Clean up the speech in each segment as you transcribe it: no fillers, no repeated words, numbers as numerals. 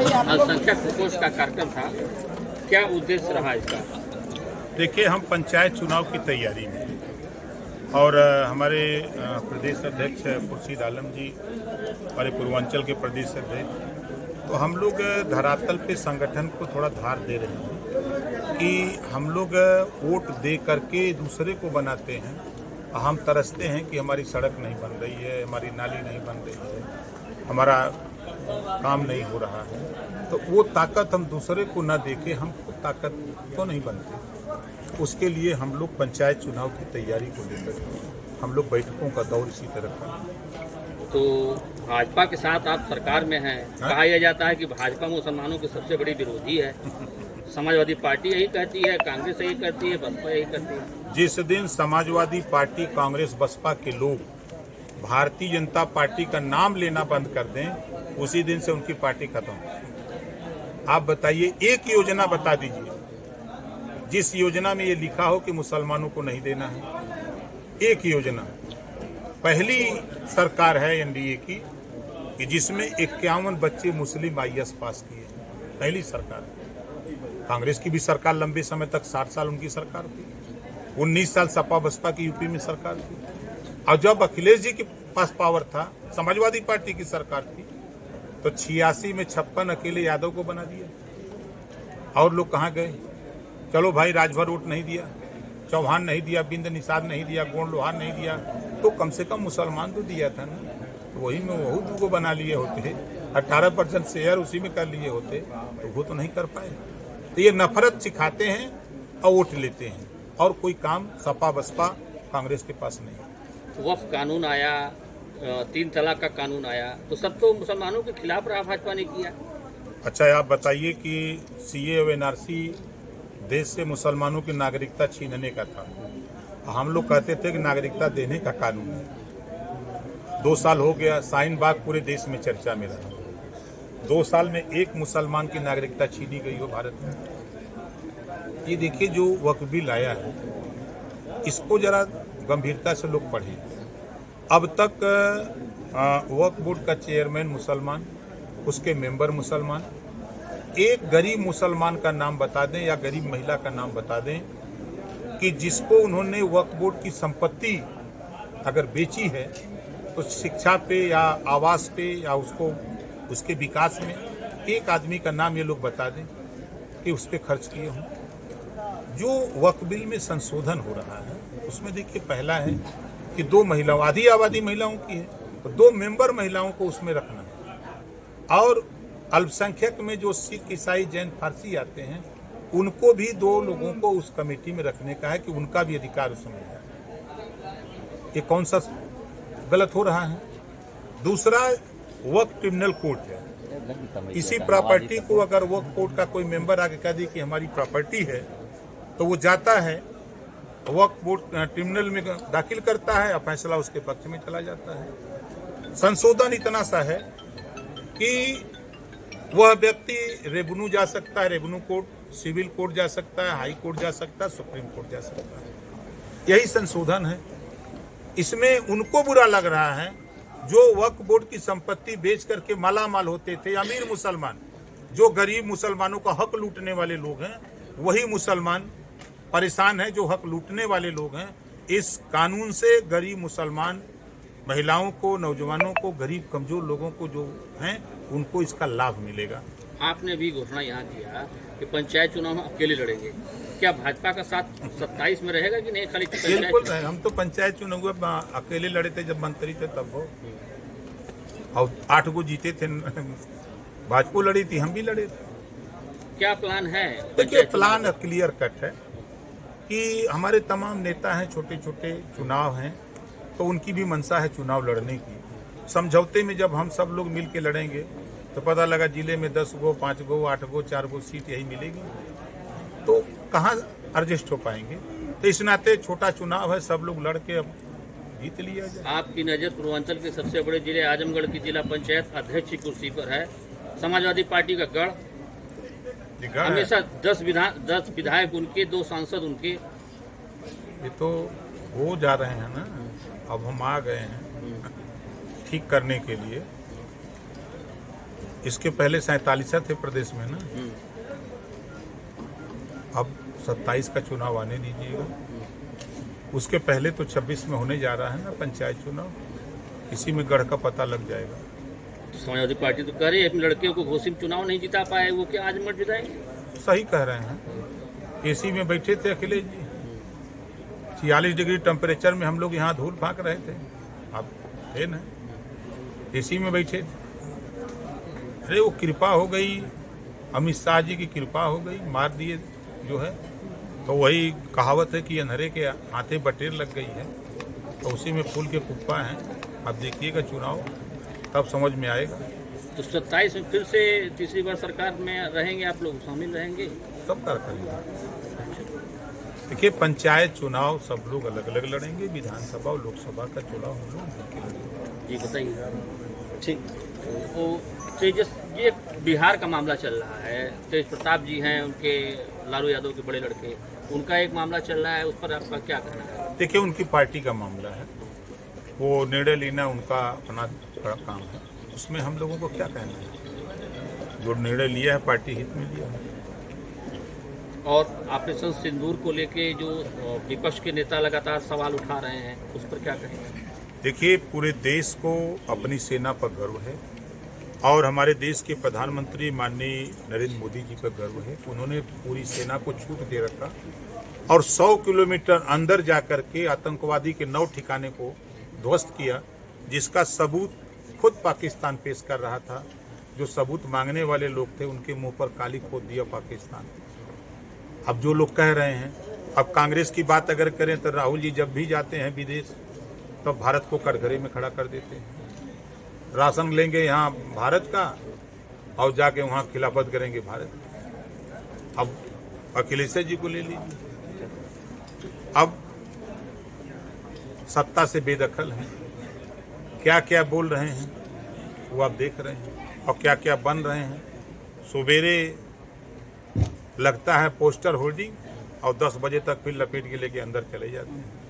अल्पसंख्यक प्रकोष्ठ का कार्यक्रम था, क्या उद्देश्य रहा इसका? देखिए, हम पंचायत चुनाव की तैयारी में और हमारे प्रदेश अध्यक्ष खुर्शीद आलम जी, हमारे पूर्वांचल के प्रदेश अध्यक्ष, तो हम लोग धरातल पे संगठन को थोड़ा धार दे रहे हैं कि हम लोग वोट दे करके दूसरे को बनाते हैं। हम तरसते हैं कि हमारी सड़क नहीं बन रही है, हमारी नाली नहीं बन रही है, हमारा काम नहीं हो रहा है, तो वो ताकत हम दूसरे को न देके हम ताकत तो नहीं बनते। उसके लिए हम लोग पंचायत चुनाव की तैयारी को लेकर हम लोग बैठकों का दौर इसी तरह का। तो भाजपा के साथ आप सरकार में हैं, कहा यह जाता है कि भाजपा मुसलमानों की सबसे बड़ी विरोधी है। समाजवादी पार्टी यही कहती है, कांग्रेस यही कहती है, बसपा यही कहती है। जिस दिन समाजवादी पार्टी, कांग्रेस, बसपा के लोग भारतीय जनता पार्टी का नाम लेना बंद कर दें, उसी दिन से उनकी पार्टी खत्म। आप बताइए, एक योजना बता दीजिए जिस योजना में ये लिखा हो कि मुसलमानों को नहीं देना है। एक योजना पहली सरकार है एनडीए की कि जिसमें 51 बच्चे मुस्लिम आईएएस पास किए, पहली सरकार है। कांग्रेस की भी सरकार लंबे समय तक 60 साल उनकी सरकार थी, 19 साल सपा बसपा की यूपी में सरकार थी, और जब अखिलेश जी के पास पावर था, समाजवादी पार्टी की सरकार थी, तो 86 में 56 अकेले यादव को बना दिया। और लोग कहाँ गए? चलो भाई, राजभर वोट नहीं दिया, चौहान नहीं दिया, बिंद निषाद नहीं दिया, गोंड लोहार नहीं दिया, तो कम से कम मुसलमान तो दिया था ना। तो वही में वही को बना लिए होते, 18% शेयर उसी में कर लिए होते, तो वो तो नहीं कर पाए। तो ये नफरत सिखाते हैं और वोट लेते हैं, और कोई काम सपा बसपा कांग्रेस के पास नहीं। वक्फ कानून आया, 3 तलाक का कानून आया, तो सब तो मुसलमानों के खिलाफ रहा, भाजपा ने किया। अच्छा, आप बताइए कि सीए और एनआरसी देश से मुसलमानों की नागरिकता छीनने का था। हम लोग कहते थे कि नागरिकता देने का कानून है। 2 साल हो गया, शाहीन बाग पूरे देश में चर्चा में रहा। 2 साल में एक मुसलमान की नागरिकता छीनी गई हो भारत में। ये देखिए, जो वक्फ बिल आया है, इसको जरा गंभीरता से लोग पढ़ें। अब तक वक्फ बोर्ड का चेयरमैन मुसलमान, उसके मेंबर मुसलमान। एक गरीब मुसलमान का नाम बता दें या गरीब महिला का नाम बता दें कि जिसको उन्होंने वक्फ बोर्ड की संपत्ति अगर बेची है, तो शिक्षा पे या आवास पे या उसको उसके विकास में एक आदमी का नाम ये लोग बता दें कि उस पर खर्च किए हों। जो वक्फ बिल में संशोधन हो रहा है, उसमें देखिए, पहला है कि 2 महिलाओं, आधी आबादी महिलाओं की है, तो 2 मेंबर महिलाओं को उसमें रखना है। और अल्पसंख्यक में जो सिख, ईसाई, जैन, फारसी आते हैं, उनको भी 2 लोगों को उस कमेटी में रखने का है कि उनका भी अधिकार उसमें है। ये कौन सा गलत हो रहा है? दूसरा, वक्फ ट्रिब्यूनल कोर्ट है। इसी प्रॉपर्टी को अगर वक्फ कोर्ट का कोई मेंबर आके कह दे कि हमारी प्रॉपर्टी है, तो वो जाता है वक्फ बोर्ड ट्रिब्यूनल में दाखिल करता है और फैसला उसके पक्ष में चला जाता है। संशोधन इतना सा है कि वह व्यक्ति रेवेन्यू जा सकता है, रेवेन्यू कोर्ट, सिविल कोर्ट जा सकता है, हाई कोर्ट जा सकता है, सुप्रीम कोर्ट जा सकता है। यही संशोधन है। इसमें उनको बुरा लग रहा है जो वक्फ बोर्ड की संपत्ति बेच करके मालामाल होते थे, अमीर मुसलमान, जो गरीब मुसलमानों का हक लूटने वाले लोग हैं, वही मुसलमान परेशान हैं जो हक लूटने वाले लोग हैं। इस कानून से गरीब मुसलमान महिलाओं को, नौजवानों को, गरीब कमजोर लोगों को जो हैं, उनको इसका लाभ मिलेगा। आपने भी घोषणा यहाँ किया कि पंचायत चुनाव में अकेले लड़ेंगे, क्या भाजपा का साथ 27 में रहेगा कि नहीं? खाली बिल्कुल, हम तो पंचायत चुनाव अकेले लड़े थे, जब मंत्री थे तब हो, और 8 को जीते थे। भाजपा लड़ी थी, हम भी लड़े थे। क्या प्लान है? देखिए, प्लान क्लियर कट है कि हमारे तमाम नेता हैं, छोटे छोटे चुनाव हैं, तो उनकी भी मंशा है चुनाव लड़ने की। समझौते में जब हम सब लोग मिल के लड़ेंगे, तो पता लगा जिले में 10 गो, 5 गो, 8 गो, 4 गो सीट यही मिलेगी, तो कहाँ एडजस्ट हो पाएंगे? तो इस नाते छोटा चुनाव है, सब लोग लड़ के अब जीत लिया जाए। आपकी नज़र पूर्वांचल के सबसे बड़े जिले आजमगढ़ की जिला पंचायत अध्यक्ष की कुर्सी पर है। समाजवादी पार्टी का गढ़, हमेशा 10 विधायक उनके, 2 सांसद उनके। ये तो हो जा रहे हैं ना, अब हम आ गए हैं ठीक करने के लिए। इसके पहले 47 थे प्रदेश में ना, अब 27 का चुनाव आने दीजिएगा। उसके पहले तो 26 में होने जा रहा है ना पंचायत चुनाव, इसी में गढ़ का पता लग जाएगा। तो समाजवादी पार्टी तो कह रही है अपने लड़के को घोषी में चुनाव नहीं जिता पाए, वो क्या आज मत जिताएंगे? सही कह रहे हैं, एसी में बैठे थे अखिलेश जी, 46 डिग्री टेम्परेचर में हम लोग यहाँ धूल फाँक रहे थे, अब है ना एसी में बैठे थे। अरे वो कृपा हो गई, अमित शाह जी की कृपा हो गई, मार दिए जो है। तो वही कहावत है कि अंधेरे के हाथे बटेर लग गई है, तो उसी में फूल के कुप्पा हैं। अब देखिएगा चुनाव, तब समझ में आएगा। तो 27 में फिर से तीसरी बार सरकार में रहेंगे, आप लोग शामिल रहेंगे? सब कर करेंगे। देखिए पंचायत चुनाव सब लोग अलग अलग लड़ेंगे, विधानसभा और लोकसभा का चुनाव हम लोग मिलकर लड़ेंगे। जी बताइए। ठीक, तो तेजस, ये बिहार का मामला चल रहा है, तेज प्रताप जी हैं, उनके लालू यादव के बड़े लड़के, उनका एक मामला चल रहा है, उस पर आपका क्या कहना है? देखिए उनकी पार्टी का मामला है, वो निर्णय लेना उनका अपना बड़ा काम है, उसमें हम लोगों को क्या कहना है। जो निर्णय लिया है पार्टी हित में लिया है। और ऑपरेशन सिंदूर को लेके जो विपक्ष के नेता लगातार सवाल उठा रहे हैं, उस पर क्या कहेंगे? देखिए पूरे देश को अपनी सेना पर गर्व है, और हमारे देश के प्रधानमंत्री माननीय नरेंद्र मोदी जी पर गर्व है। उन्होंने पूरी सेना को छूट दे रखा और 100 किलोमीटर अंदर जाकर के आतंकवादी के 9 ठिकाने को ध्वस्त किया, जिसका सबूत खुद पाकिस्तान पेश कर रहा था। जो सबूत मांगने वाले लोग थे उनके मुंह पर काली खोद दिया पाकिस्तान। अब जो लोग कह रहे हैं, अब कांग्रेस की बात अगर करें तो राहुल जी जब भी जाते हैं विदेश तो भारत को कटघरे में खड़ा कर देते हैं। राशन लेंगे यहाँ भारत का और जाके वहाँ खिलाफत करेंगे भारत की। अब अखिलेश जी को ले लीजिए, अब सत्ता से बेदखल हैं, क्या क्या बोल रहे हैं वो आप देख रहे हैं, और क्या क्या बन रहे हैं। सवेरे लगता है पोस्टर होर्डिंग और 10 बजे तक फिर लपेट के लेके अंदर चले जाते हैं।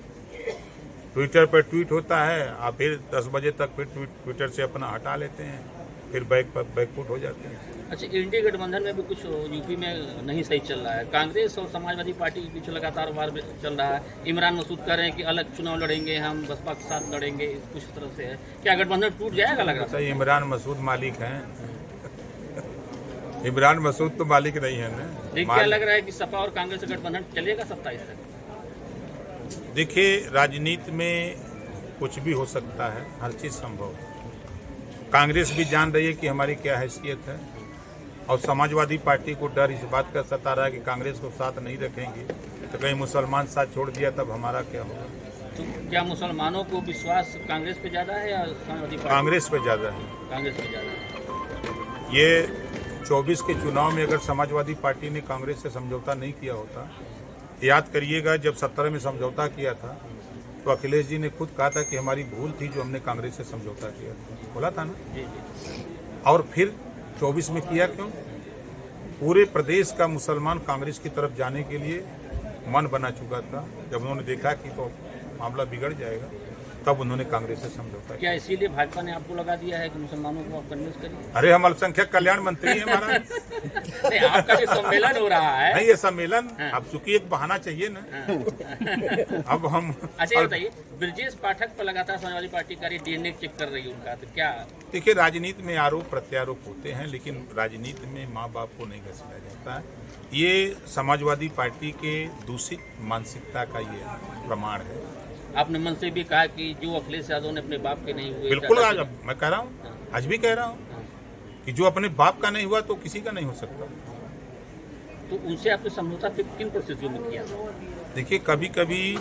ट्विटर पर ट्वीट होता है, आप फिर 10 बजे तक फिर ट्विटर से अपना हटा लेते हैं, फिर बैकफुट हो जाते हैं। अच्छा, इंडिया गठबंधन में भी कुछ यूपी में नहीं सही चल रहा है, कांग्रेस और समाजवादी पार्टी के बीच लगातार वार चल रहा है। इमरान मसूद कह रहे हैं कि अलग चुनाव लड़ेंगे, हम बसपा के साथ लड़ेंगे, कुछ तरह से है। क्या गठबंधन टूट जाएगा लग रहा है? इमरान मसूद मालिक हैं। इमरान मसूद तो मालिक नहीं है ना। क्या लग रहा है कि सपा और कांग्रेस का गठबंधन चलेगा 27 तक? देखिए राजनीति में कुछ भी हो सकता है, हर चीज़ संभव है। कांग्रेस भी जान रही है कि हमारी क्या हैसियत है, और समाजवादी पार्टी को डर इस बात का सता रहा है कि कांग्रेस को साथ नहीं रखेंगे तो कहीं मुसलमान साथ छोड़ दिया तब हमारा क्या होगा। तो क्या मुसलमानों को विश्वास कांग्रेस पे ज़्यादा है या समाजवादी पार्टी? कांग्रेस पे ज़्यादा है। कांग्रेस पे ज़्यादा है। ये 24 के चुनाव में अगर समाजवादी पार्टी ने कांग्रेस से समझौता नहीं किया होता, याद करिएगा जब 17 में समझौता किया था तो अखिलेश जी ने खुद कहा था कि हमारी भूल थी जो हमने कांग्रेस से समझौता किया था, बोला था ना। जी जी। और फिर 24 में किया क्यों? पूरे प्रदेश का मुसलमान कांग्रेस की तरफ जाने के लिए मन बना चुका था। जब उन्होंने देखा कि तो मामला बिगड़ जाएगा तब उन्होंने कांग्रेस से समझौता किया। क्या इसीलिए भाजपा ने आपको लगा दिया है कि मुसलमानों को आप कन्विंस करिए? अरे हम अल्पसंख्यक कल्याण मंत्री हैं हमारा। नहीं, आपका जो सम्मेलन हो रहा है। नहीं, ये सम्मेलन अब चूंकि एक बहाना चाहिए ना। अब हम अच्छा ये बताइए, ब्रजेश पाठक पर लगातार समाजवादी पार्टी का डीएनए चेक कर रही है उनका, तो क्या? देखिए राजनीति में आरोप प्रत्यारोप होते हैं, लेकिन राजनीति में माँ बाप को नहीं घसीटा जाता है। ये समाजवादी पार्टी के दूषित मानसिकता का ये प्रमाण है। आपने मन से भी कहा कि जो अखिलेश यादव ने अपने बाप के नहीं हुए, बिल्कुल। आज मैं कह रहा हूँ, आज भी कह रहा हूँ कि जो अपने बाप का नहीं हुआ तो किसी का नहीं हो सकता। तो उनसे आपने समझौता किन परिस्थितियों में किया? देखिए कभी कभी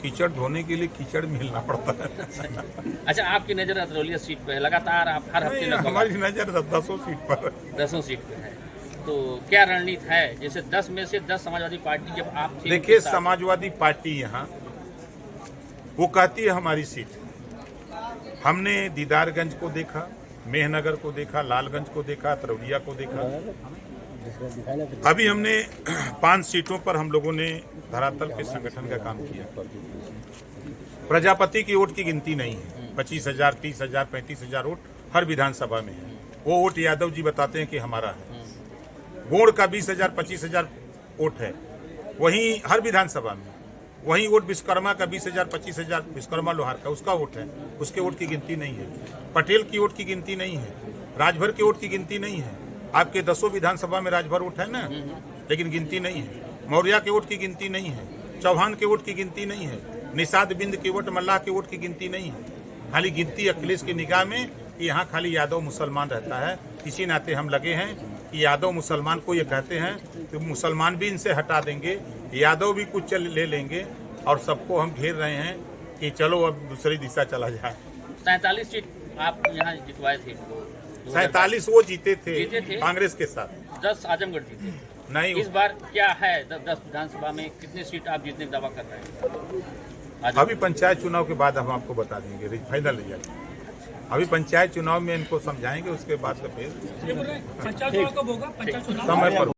कीचड़ धोने के लिए कीचड़ मिलना पड़ता है। अच्छा, आपकी नजर अतरौलिया सीट पे है, लगातार आप हर हफ्ते हमारी नजर 10 सीट पर 10 सीट पे है, तो क्या रणनीति है? जैसे 10 में से 10 समाजवादी पार्टी जब आप थे, देखिए समाजवादी पार्टी यहाँ वो कहती है हमारी सीट। हमने दीदारगंज को देखा, मेहनगर को देखा, लालगंज को देखा, तरौलिया को देखा। अभी हमने 5 सीटों पर हम लोगों ने धरातल पे संगठन का काम किया। प्रजापति की वोट की गिनती नहीं है, 25,000, 30,000, 35,000 वोट हर विधानसभा में है। वो वोट यादव जी बताते हैं कि हमारा है। गोड़ का 20,000 25,000 वोट है, वहीं हर विधानसभा में। वहीं वोट विश्वकर्मा का 20,000 25,000 विश्वकर्मा लोहार का उसका वोट है, उसके वोट की गिनती नहीं है। पटेल की वोट की गिनती नहीं है, राजभर के वोट की गिनती नहीं है। आपके 10 विधानसभा में राजभर वोट है ना, लेकिन गिनती नहीं है। मौर्या के वोट की गिनती नहीं है, चौहान के वोट की गिनती नहीं है, निषाद बिंद के वोट, मल्लाह के वोट की गिनती नहीं है। खाली गिनती अखिलेश की निगाह में कि यहाँ खाली यादव मुसलमान रहता है। इसी नाते हम लगे हैं कि यादव मुसलमान को ये कहते हैं कि मुसलमान भी इनसे हटा देंगे, यादव भी कुछ ले लेंगे, और सबको हम घेर रहे हैं कि चलो अब दूसरी दिशा चला जाए। 47 सीट आप यहाँ जितवाए थे, 47 वो जीते थे कांग्रेस के साथ, 10 आजमगढ़ जीते। नहीं इस बार क्या है 10 विधानसभा में कितनी सीट आप जीतने का दावा कर रहे हैं? अभी पंचायत चुनाव के बाद हम आपको बता देंगे, फाइनल रिजल्ट। अभी पंचायत चुनाव में इनको समझाएंगे, उसके बाद तो फिर पंचायत चुनाव कब होगा? पंचायत चुनाव समय पर